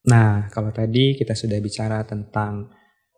Nah, kalau tadi kita sudah bicara tentang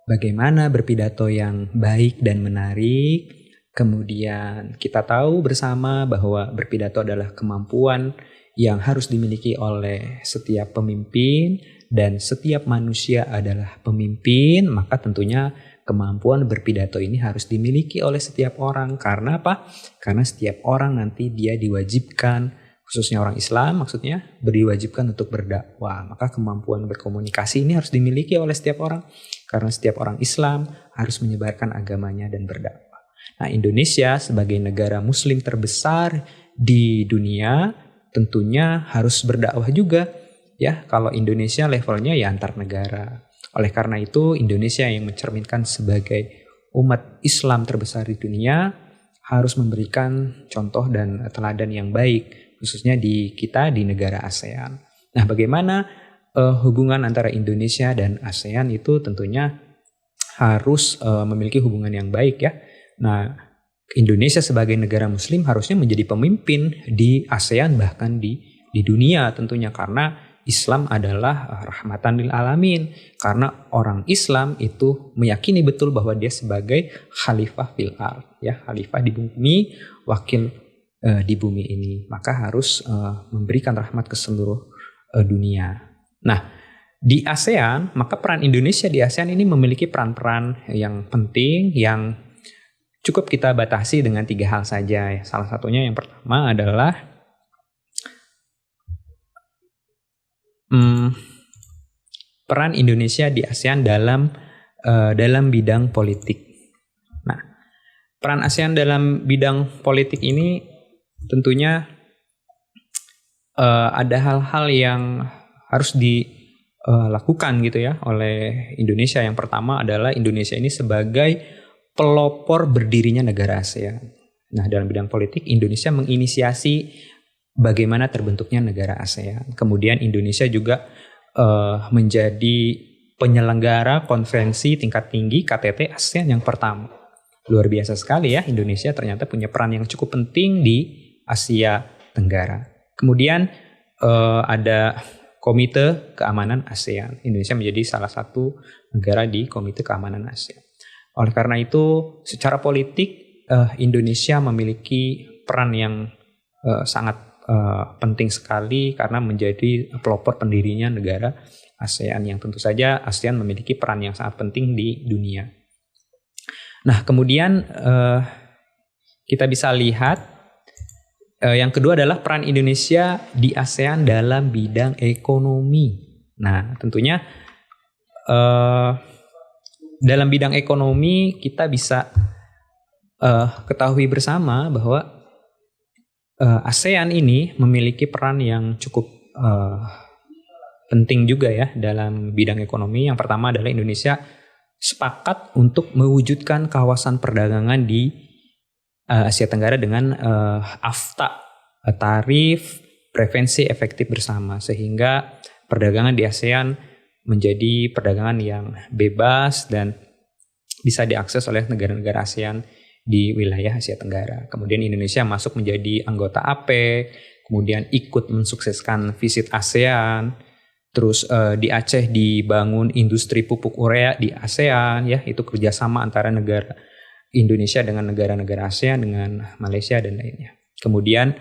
bagaimana berpidato yang baik dan menarik, kemudian kita tahu bersama bahwa berpidato adalah kemampuan yang harus dimiliki oleh setiap pemimpin dan setiap manusia adalah pemimpin, maka tentunya kemampuan berpidato ini harus dimiliki oleh setiap orang. Karena apa? Karena setiap orang nanti dia diwajibkan, khususnya orang Islam maksudnya, diwajibkan untuk berdakwah. Maka kemampuan berkomunikasi ini harus dimiliki oleh setiap orang. Karena setiap orang Islam harus menyebarkan agamanya dan berdakwah. Nah, Indonesia sebagai negara muslim terbesar di dunia tentunya harus berdakwah juga. Ya, kalau Indonesia levelnya ya antar negara. Oleh karena itu, Indonesia yang mencerminkan sebagai umat Islam terbesar di dunia harus memberikan contoh dan teladan yang baik, khususnya di kita di negara ASEAN. Nah, bagaimana hubungan antara Indonesia dan ASEAN itu tentunya harus memiliki hubungan yang baik ya. Nah, Indonesia sebagai negara muslim harusnya menjadi pemimpin di ASEAN bahkan di dunia tentunya, karena Islam adalah rahmatan lil alamin. Karena orang Islam itu meyakini betul bahwa dia sebagai khalifah fil ard, ya, khalifah di bumi, wakil di bumi ini, maka harus memberikan rahmat ke seluruh dunia. Nah, di ASEAN, maka peran Indonesia di ASEAN ini memiliki peran-peran yang penting yang cukup kita batasi dengan 3 hal saja. Salah satunya yang pertama adalah peran Indonesia di ASEAN dalam bidang politik. Nah, peran ASEAN dalam bidang politik ini tentunya ada hal-hal yang harus dilakukan gitu ya oleh Indonesia. Yang pertama adalah Indonesia ini sebagai pelopor berdirinya negara ASEAN. Nah, dalam bidang politik Indonesia menginisiasi bagaimana terbentuknya negara ASEAN. Kemudian Indonesia juga menjadi penyelenggara konferensi tingkat tinggi KTT ASEAN yang pertama. Luar biasa sekali ya, Indonesia ternyata punya peran yang cukup penting di Asia Tenggara. Kemudian ada Komite Keamanan ASEAN. Indonesia menjadi salah satu negara di Komite Keamanan ASEAN. Oleh karena itu, secara politik Indonesia memiliki peran yang sangat penting sekali karena menjadi pelopor pendirinya negara ASEAN, yang tentu saja ASEAN memiliki peran yang sangat penting di dunia. Nah, kemudian kita bisa lihat yang kedua adalah peran Indonesia di ASEAN dalam bidang ekonomi. Nah, tentunya dalam bidang ekonomi kita bisa ketahui bersama bahwa ASEAN ini memiliki peran yang cukup penting juga ya dalam bidang ekonomi. Yang pertama adalah Indonesia sepakat untuk mewujudkan kawasan perdagangan di Asia Tenggara dengan AFTA, tarif preferensi efektif bersama, sehingga perdagangan di ASEAN menjadi perdagangan yang bebas dan bisa diakses oleh negara-negara ASEAN di wilayah Asia Tenggara. Kemudian Indonesia masuk menjadi anggota APEC, kemudian ikut mensukseskan visit ASEAN. Terus di Aceh dibangun industri pupuk urea di ASEAN, ya, itu kerjasama antara negara Indonesia dengan negara-negara ASEAN, dengan Malaysia dan lainnya. Kemudian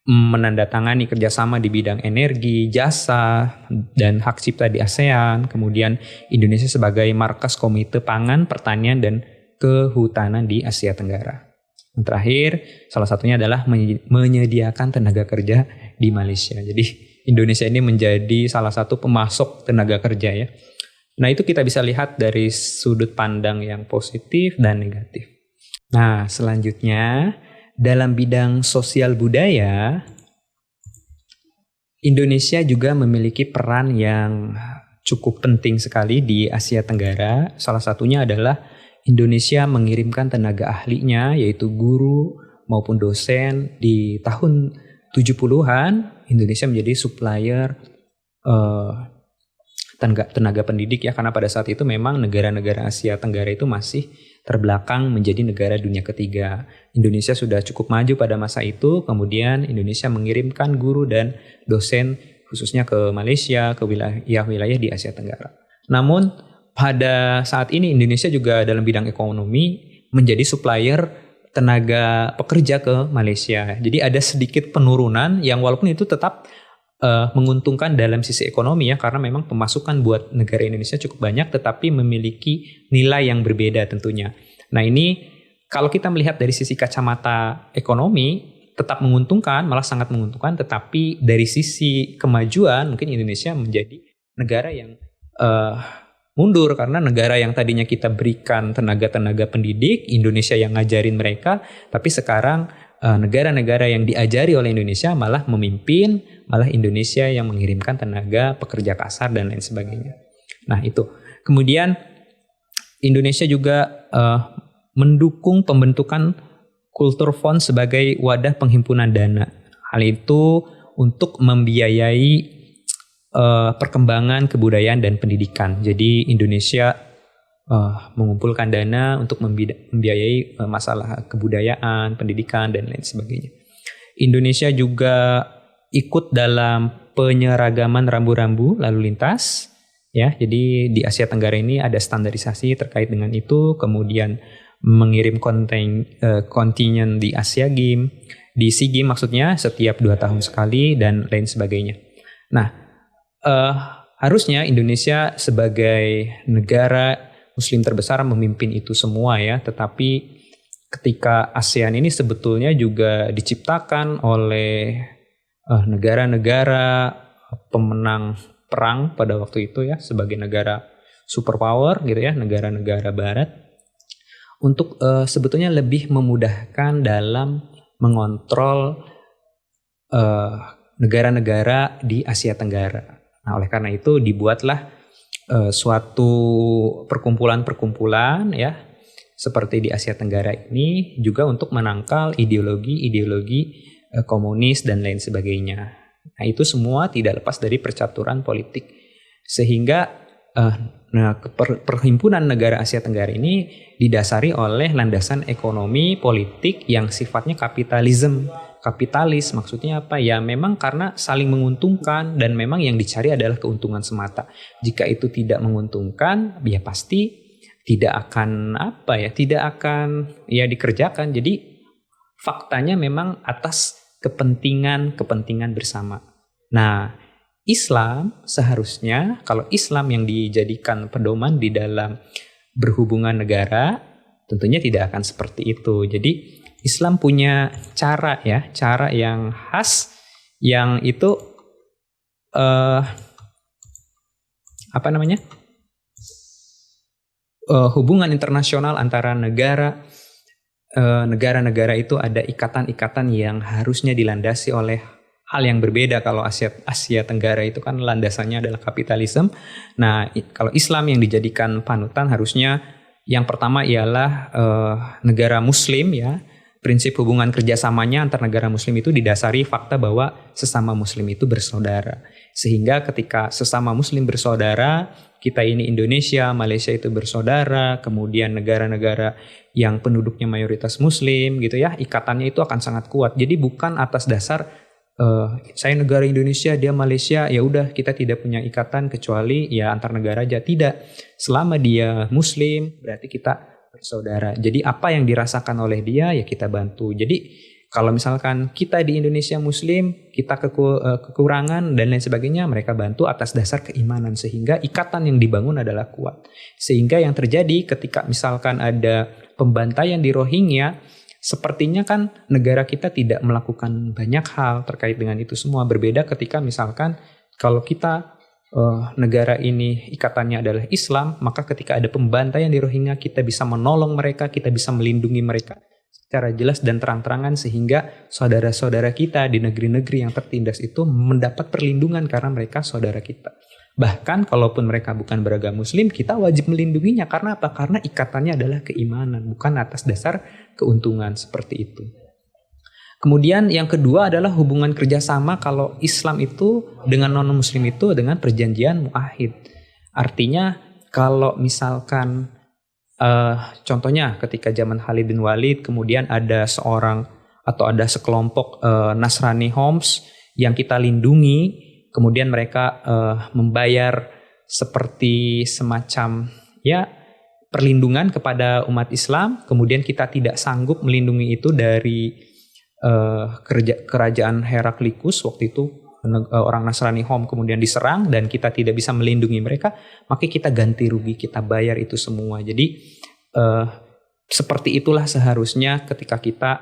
menandatangani kerjasama di bidang energi, jasa, dan hak cipta di ASEAN. Kemudian Indonesia sebagai markas Komite Pangan, Pertanian, dan Kehutanan di Asia Tenggara. Yang terakhir, salah satunya adalah menyediakan tenaga kerja di Malaysia. Jadi Indonesia ini menjadi salah satu pemasok tenaga kerja ya. Nah, itu kita bisa lihat dari sudut pandang yang positif dan negatif. Nah, selanjutnya dalam bidang sosial budaya, Indonesia juga memiliki peran yang cukup penting sekali di Asia Tenggara. Salah satunya adalah Indonesia mengirimkan tenaga ahlinya, yaitu guru maupun dosen. Di tahun 70-an, Indonesia menjadi supplier tenaga pendidik ya, karena pada saat itu memang negara-negara Asia Tenggara itu masih terbelakang menjadi negara dunia ketiga. Indonesia sudah cukup maju pada masa itu, kemudian Indonesia mengirimkan guru dan dosen khususnya ke Malaysia, ke wilayah-wilayah di Asia Tenggara. Namun pada saat ini Indonesia juga dalam bidang ekonomi menjadi supplier tenaga pekerja ke Malaysia. Jadi ada sedikit penurunan yang walaupun itu tetap menguntungkan dalam sisi ekonomi ya, karena memang pemasukan buat negara Indonesia cukup banyak tetapi memiliki nilai yang berbeda tentunya. Nah ini kalau kita melihat dari sisi kacamata ekonomi tetap menguntungkan, malah sangat menguntungkan, tetapi dari sisi kemajuan mungkin Indonesia menjadi negara yang mundur, karena negara yang tadinya kita berikan tenaga-tenaga pendidik, Indonesia yang ngajarin mereka, tapi sekarang negara-negara yang diajari oleh Indonesia malah memimpin, malah Indonesia yang mengirimkan tenaga pekerja kasar dan lain sebagainya. Nah itu. Kemudian Indonesia juga mendukung pembentukan Kultur Fund sebagai wadah penghimpunan dana. Hal itu untuk membiayai perkembangan kebudayaan dan pendidikan. Jadi Indonesia mengumpulkan dana untuk membiayai masalah kebudayaan, pendidikan, dan lain sebagainya. Indonesia juga ikut dalam penyeragaman rambu-rambu lalu lintas. Ya, jadi di Asia Tenggara ini ada standarisasi terkait dengan itu, kemudian mengirim kontingen di Asia Games, di SEA Games maksudnya setiap 2 tahun sekali dan lain sebagainya. Nah, harusnya Indonesia sebagai negara Muslim terbesar memimpin itu semua ya, tetapi ketika ASEAN ini sebetulnya juga diciptakan oleh negara-negara pemenang perang pada waktu itu ya, sebagai negara superpower gitu ya, negara-negara barat, untuk sebetulnya lebih memudahkan dalam mengontrol negara-negara di Asia Tenggara. Nah, oleh karena itu dibuatlah suatu perkumpulan-perkumpulan ya seperti di Asia Tenggara ini juga untuk menangkal ideologi-ideologi komunis dan lain sebagainya. Nah, itu semua tidak lepas dari percaturan politik. Sehingga perhimpunan negara Asia Tenggara ini didasari oleh landasan ekonomi politik yang sifatnya kapitalis. Maksudnya apa? Ya memang karena saling menguntungkan dan memang yang dicari adalah keuntungan semata. Jika itu tidak menguntungkan, ya pasti tidak akan dikerjakan. Jadi faktanya memang atas kepentingan bersama. Nah, Islam seharusnya, kalau Islam yang dijadikan pedoman di dalam berhubungan negara, tentunya tidak akan seperti itu. Jadi Islam punya cara yang khas, yang itu hubungan internasional antara negara-negara itu ada ikatan-ikatan yang harusnya dilandasi oleh hal yang berbeda. Kalau Asia Tenggara itu kan landasannya adalah kapitalisme. Nah, kalau Islam yang dijadikan panutan harusnya yang pertama ialah negara Muslim ya. Prinsip hubungan kerjasamanya antar negara Muslim itu didasari fakta bahwa sesama Muslim itu bersaudara. Sehingga ketika sesama Muslim bersaudara, kita ini Indonesia, Malaysia itu bersaudara, kemudian negara-negara yang penduduknya mayoritas Muslim gitu ya, ikatannya itu akan sangat kuat. Jadi bukan atas dasar saya negara Indonesia, dia Malaysia, ya udah kita tidak punya ikatan kecuali ya antar negara aja. Tidak, selama dia Muslim berarti kita bersaudara. Jadi apa yang dirasakan oleh dia ya kita bantu. Jadi kalau misalkan kita di Indonesia Muslim, kita kekurangan dan lain sebagainya, mereka bantu atas dasar keimanan sehingga ikatan yang dibangun adalah kuat. Sehingga yang terjadi ketika misalkan ada pembantaian di Rohingya, sepertinya kan negara kita tidak melakukan banyak hal terkait dengan itu semua. Berbeda ketika misalkan kalau kita negara ini ikatannya adalah Islam, maka ketika ada pembantaian di Rohingya kita bisa menolong mereka, kita bisa melindungi mereka secara jelas dan terang-terangan sehingga saudara-saudara kita di negeri-negeri yang tertindas itu mendapat perlindungan karena mereka saudara kita. Bahkan kalaupun mereka bukan beragama Muslim, kita wajib melindunginya. Karena apa? Karena ikatannya adalah keimanan, bukan atas dasar keuntungan seperti itu. Kemudian yang kedua adalah hubungan kerjasama kalau Islam itu dengan non-Muslim itu dengan perjanjian muahid. Artinya kalau misalkan contohnya ketika zaman Khalid bin Walid kemudian ada seorang atau ada sekelompok Nasrani Homs yang kita lindungi, kemudian mereka membayar seperti semacam ya perlindungan kepada umat Islam, kemudian kita tidak sanggup melindungi itu dari kerajaan Heraklius waktu itu, orang Nasrani Hom kemudian diserang dan kita tidak bisa melindungi mereka, maka kita ganti rugi, kita bayar itu semua. Jadi seperti itulah seharusnya ketika kita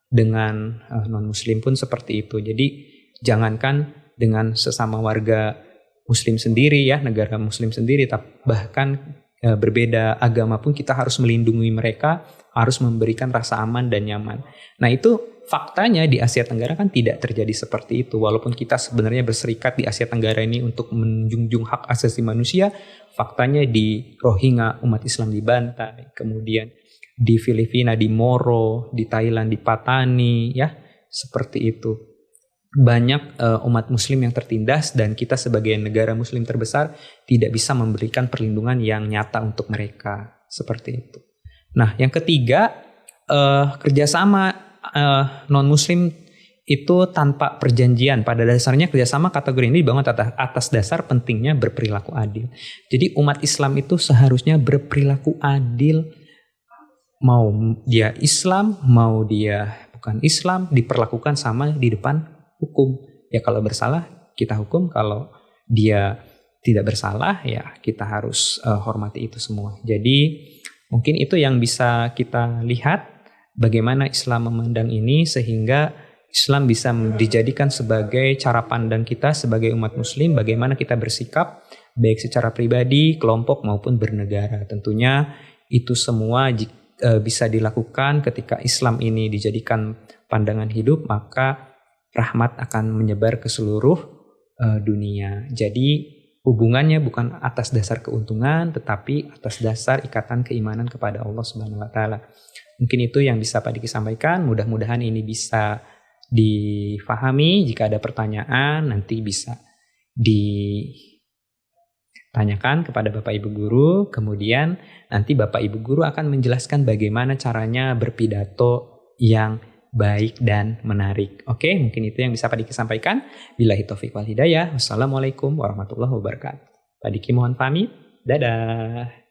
dengan non-muslim pun seperti itu. Jadi jangankan dengan sesama warga muslim sendiri ya, negara muslim sendiri, bahkan berbeda agama pun kita harus melindungi mereka, harus memberikan rasa aman dan nyaman. Nah itu faktanya di Asia Tenggara kan tidak terjadi seperti itu. Walaupun kita sebenarnya berserikat di Asia Tenggara ini untuk menjunjung hak asasi manusia, faktanya di Rohingya umat Islam dibantai, kemudian di Filipina, di Moro, di Thailand, di Patani, ya seperti itu. Banyak umat muslim yang tertindas dan kita sebagai negara muslim terbesar tidak bisa memberikan perlindungan yang nyata untuk mereka, seperti itu. Nah yang ketiga, kerjasama non-muslim itu tanpa perjanjian. Pada dasarnya kerjasama kategori ini dibangun atas dasar pentingnya berperilaku adil. Jadi umat Islam itu seharusnya berperilaku adil, mau dia Islam, mau dia bukan Islam, diperlakukan sama di depan hukum. Ya kalau bersalah kita hukum, kalau dia tidak bersalah ya kita harus hormati itu semua. Jadi mungkin itu yang bisa kita lihat bagaimana Islam memandang ini, sehingga Islam bisa dijadikan sebagai cara pandang kita sebagai umat muslim, bagaimana kita bersikap baik secara pribadi, kelompok maupun bernegara. Tentunya itu semua bisa dilakukan ketika Islam ini dijadikan pandangan hidup, maka rahmat akan menyebar ke seluruh dunia. Jadi hubungannya bukan atas dasar keuntungan, tetapi atas dasar ikatan keimanan kepada Allah Subhanahu wa taala. Mungkin itu yang bisa Pak Diki sampaikan. Mudah-mudahan ini bisa difahami. Jika ada pertanyaan nanti bisa ditanyakan kepada Bapak Ibu Guru. Kemudian nanti Bapak Ibu Guru akan menjelaskan bagaimana caranya berpidato yang baik dan menarik. Oke, mungkin itu yang bisa Pak Diki sampaikan. Billahi taufiq wal hidayah. Wassalamualaikum warahmatullahi wabarakatuh. Pak Diki mohon pamit. Dadah.